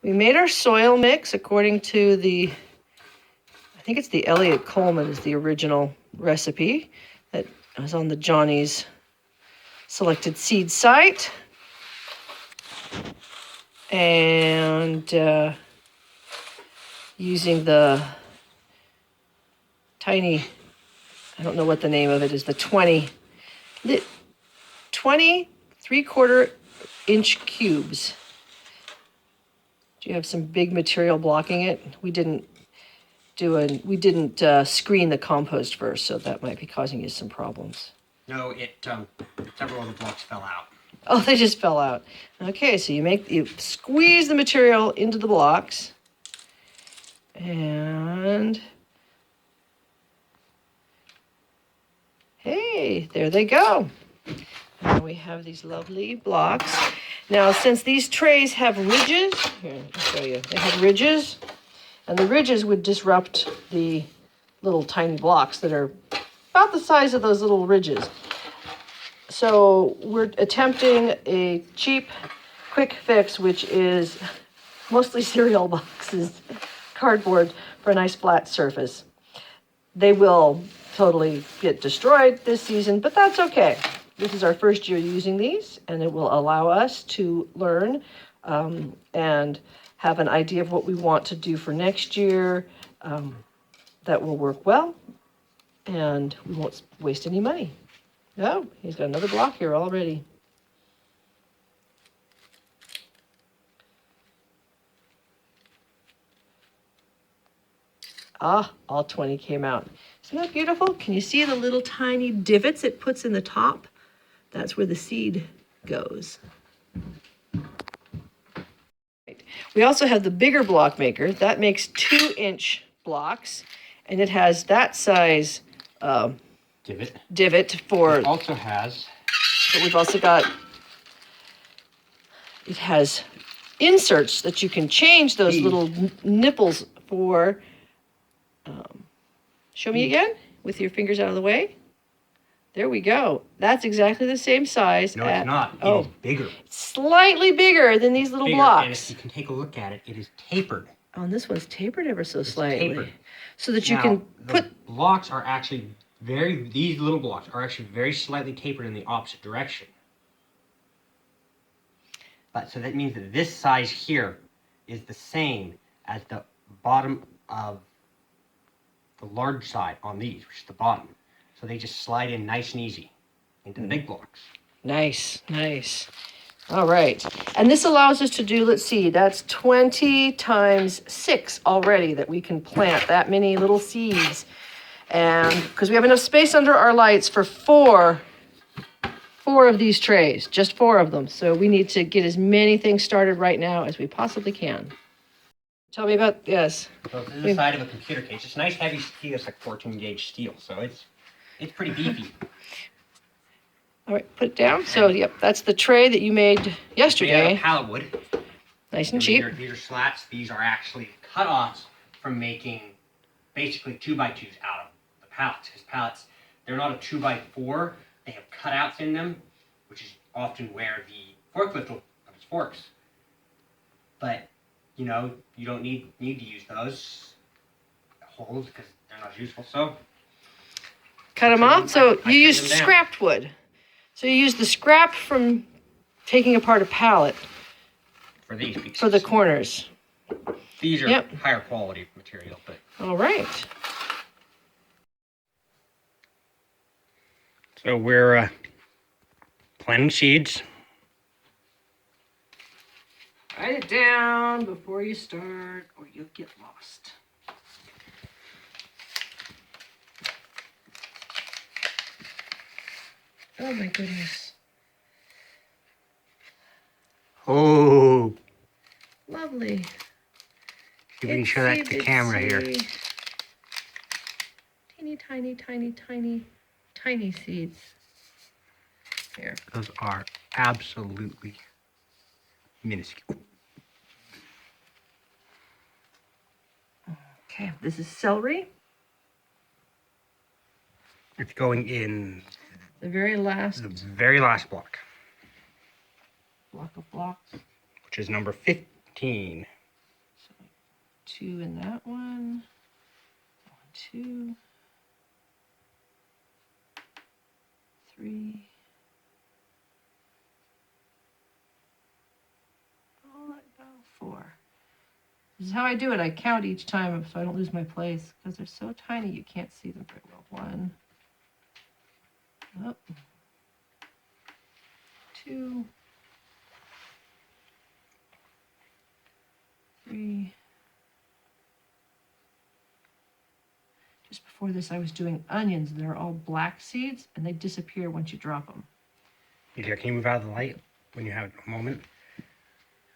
We made our soil mix according to I think it's the Elliott Coleman is the original recipe that was on the Johnny's Selected Seed site. And using the tiny, I don't know what the name of it is, the 20 3/4 inch cubes. Do you have some big material blocking it? We didn't screen the compost first, so that might be causing you some problems. No, several of the blocks fell out. Oh, they just fell out. Okay, so you squeeze the material into the blocks, and hey, there they go. And we have these lovely blocks. Now, since these trays have ridges, here, I'll show you. They have ridges, and the ridges would disrupt the little tiny blocks that are about the size of those little ridges. So we're attempting a cheap, quick fix, which is mostly cereal boxes, cardboard for a nice flat surface. They will totally get destroyed this season, but that's okay. This is our first year using these, and it will allow us to learn and have an idea of what we want to do for next year that will work well, and we won't waste any money. Oh, he's got another block here already. Ah, all 20 came out. Isn't that beautiful? Can you see the little tiny divots it puts in the top? That's where the seed goes. We also have the bigger block maker. That makes 2-inch blocks, and it has that size divot for... It also has... But we've also got... It has inserts that you can change those little nipples for... show me again with your fingers out of the way. There we go. That's exactly the same size. No, it's not. It is bigger. Slightly bigger than these little blocks. And if you can take a look at it, it is tapered. Oh, and this one's tapered ever so slightly. Tapered. So that you can put... blocks are actually these little blocks are actually very slightly tapered in the opposite direction. But so that means that this size here is the same as the bottom of the large side on these, which is the bottom. So they just slide in nice and easy into the big blocks. Nice, nice. All right. And this allows us to do, let's see, that's 20 times 6 already that we can plant that many little seeds. And because we have enough space under our lights for four of these trays, just 4 of them. So we need to get as many things started right now as we possibly can. Tell me about, yes. So this is the side of a computer case. It's nice heavy steel. It's like 14 gauge steel. So it's pretty beefy. All right, put it down. So, yep, that's the tray that you made yesterday. Yeah, pallet wood. Nice and cheap. These are slats. These are actually cut-offs from making basically 2x2s out of the pallets. Because pallets, they're not a 2x4. They have cutouts in them, which is often where the forklift will put its forks. But, you know, you don't need to use those holes because they're not useful. So cut them off. So you used scrapped wood. So you use the scrap from taking apart a pallet for these, for the corners. These are higher quality material, but all right. So we're planting seeds. Write it down before you start, or you'll get lost. Oh my goodness. Oh. Lovely. You can show that to the camera here. Teeny, tiny, tiny, tiny, tiny seeds. Here. Those are absolutely minuscule. Okay, this is celery. It's going in the very last block. Block of blocks. Which is number 15. 2 in that one. 1, 2, 3. Oh, let go. 4. This is how I do it. I count each time so I don't lose my place because they're so tiny you can't see them very well. 1. Oh. 2. 3. Just before this, I was doing onions. They're all black seeds, and they disappear once you drop them. Here, can you move out of the light when you have a moment?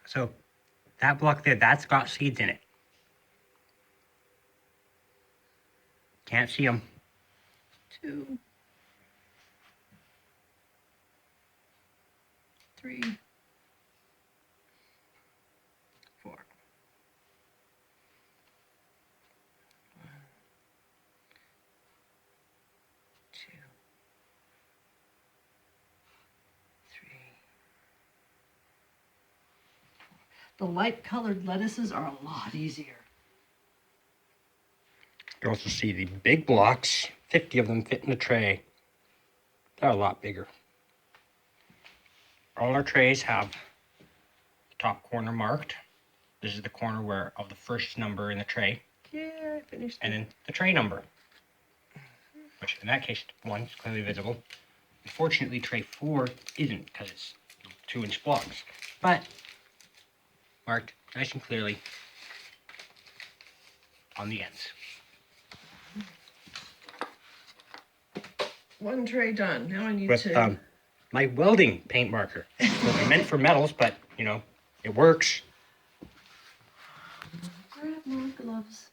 So, that block there, that's got seeds in it. Can't see them. 2. 3. 4. 1, 2, 3. The light colored lettuces are a lot easier. You can also see the big blocks. 50 of them fit in a tray. They're a lot bigger. All our trays have the top corner marked. This is the corner where of the first number in the tray, Yeah, I finished and it. then the tray number, which in that case 1 is clearly visible. Unfortunately, tray 4 isn't because it's 2-inch blocks, but marked nice and clearly on the ends. 1 tray done. Now I need With to... my welding paint marker. It's meant for metals, but, you know, it works. grab more gloves.